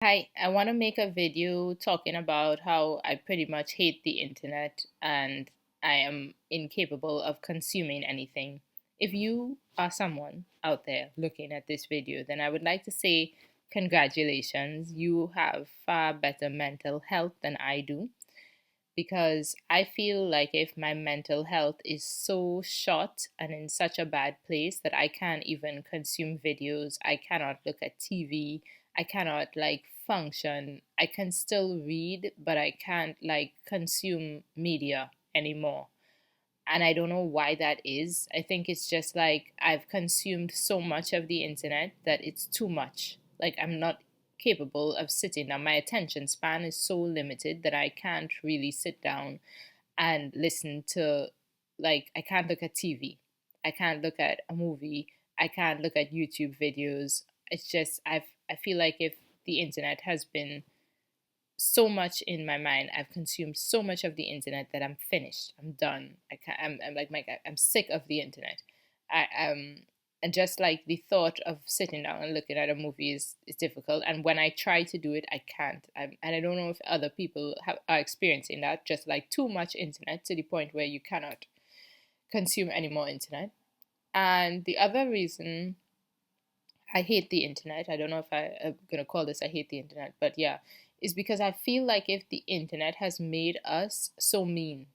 Hi, I want to make a video talking about how I pretty much hate the internet and I am incapable of consuming anything. If you are someone out there looking at this video, then I would like to say congratulations. You have far better mental health than I do because I feel like if my mental health is so short and in such a bad place that I can't even consume videos, I cannot look at TV, I cannot function. I can still read, but I can't consume media anymore. And I don't know why that is. I think it's just like I've consumed so much of the internet that it's too much. Like I'm not capable of sitting down. My attention span is so limited that I can't really sit down and listen to, I can't look at TV. I can't look at a movie. I can't look at YouTube videos. It's just I feel like if the internet has been so much in my mind. I've consumed so much of the internet that I'm finished. I'm done. I can't, I'm like my I'm sick of the internet. I and just like the thought of sitting down and looking at a movie is difficult. And when I try to do it, I can't. And I don't know if other people are experiencing that. Just like too much internet to the point where you cannot consume any more internet. And the other reason I hate the internet. I don't know if I'm gonna call this I hate the internet, but yeah, is because I feel like if the internet has made us so mean.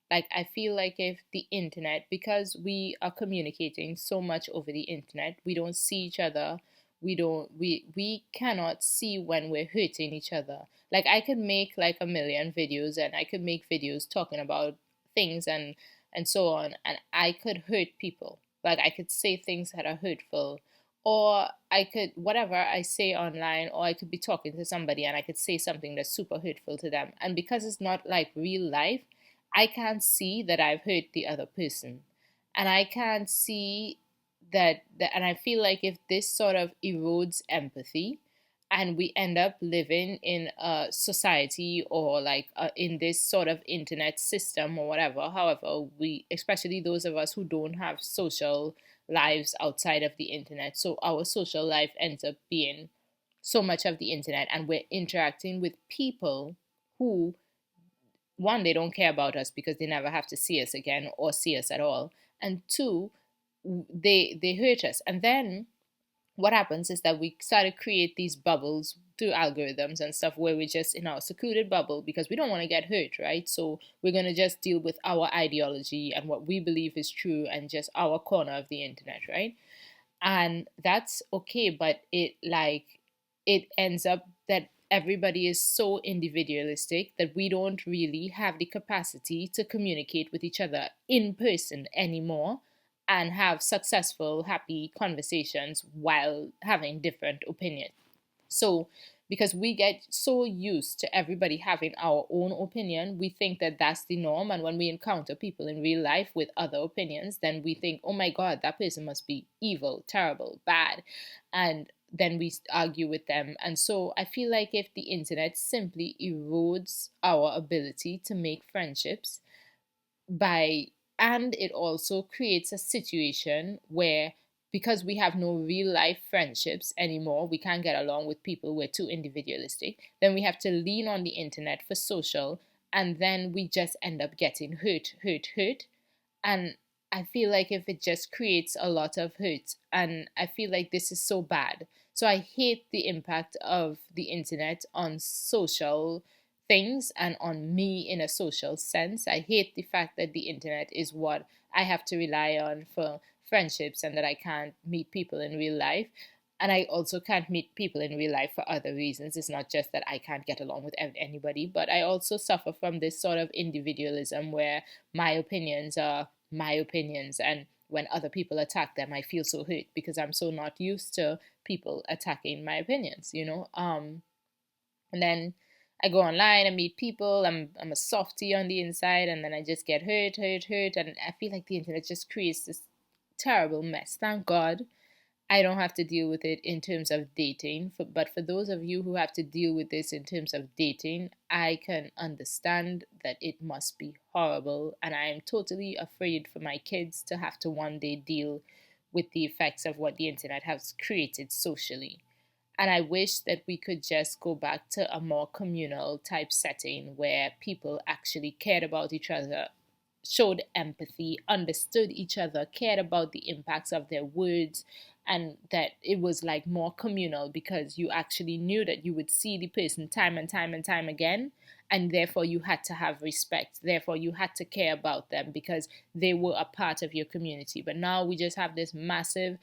Like I feel like if the internet, because we are communicating so much over the internet, we don't see each other. We cannot see when we're hurting each other. Like I could make like a million videos and I could make videos talking about things and so on, and I could hurt people. Like I could say things that are hurtful, or I could, whatever I say online, or I could be talking to somebody and I could say something that's super hurtful to them. And because it's not like real life, I can't see that I've hurt the other person. And I can't see and I feel like if this sort of erodes empathy, and we end up living in a society or in this sort of internet system or whatever, however, we, especially those of us who don't have social lives outside of the internet. So our social life ends up being so much of the internet, and we're interacting with people who, one, they don't care about us because they never have to see us again or see us at all, and two, they hurt us. And then what happens is that we start to create these bubbles through algorithms and stuff where we're just in our secluded bubble because we don't want to get hurt, right? So we're going to just deal with our ideology and what we believe is true and just our corner of the internet, right? And that's okay, but it ends up that everybody is so individualistic that we don't really have the capacity to communicate with each other in person anymore and have successful, happy conversations while having different opinions. So, because we get so used to everybody having our own opinion, we think that that's the norm. And when we encounter people in real life with other opinions, then we think, oh my God, that person must be evil, terrible, bad. And then we argue with them. And so I feel like if the internet simply erodes our ability to make friendships by and it also creates a situation where, because we have no real life friendships anymore, we can't get along with people, we're too individualistic, then we have to lean on the internet for social, and then we just end up getting hurt. And I feel like if it just creates a lot of hurt, and I feel like this is so bad. So I hate the impact of the internet on social things and on me in a social sense. I hate the fact that the internet is what I have to rely on for friendships and that I can't meet people in real life. And I also can't meet people in real life for other reasons. It's not just that I can't get along with anybody, but I also suffer from this sort of individualism where my opinions are my opinions. And when other people attack them, I feel so hurt because I'm so not used to people attacking my opinions, you know? And then I go online and meet people. I'm a softie on the inside, and then I just get hurt, and I feel like the internet just creates this terrible mess. Thank God I don't have to deal with it in terms of dating. But for those of you who have to deal with this in terms of dating, I can understand that it must be horrible, and I am totally afraid for my kids to have to one day deal with the effects of what the internet has created socially. And I wish that we could just go back to a more communal type setting where people actually cared about each other, showed empathy, understood each other, cared about the impacts of their words, and that it was like more communal because you actually knew that you would see the person time and time and time again. And therefore, you had to have respect. Therefore, you had to care about them because they were a part of your community. But now we just have this massive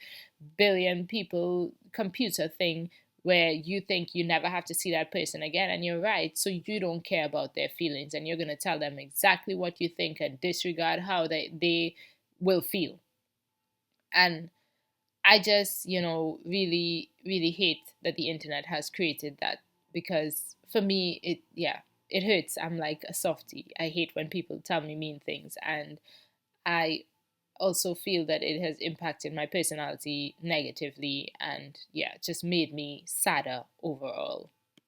billion people computer thing where you think you never have to see that person again, and you're right, so you don't care about their feelings and you're going to tell them exactly what you think and disregard how they will feel. And I just, really really hate that the internet has created that, because for me it, yeah, it hurts. I'm like a softie. I hate when people tell me mean things, and I also feel that it has impacted my personality negatively and, yeah, just made me sadder overall.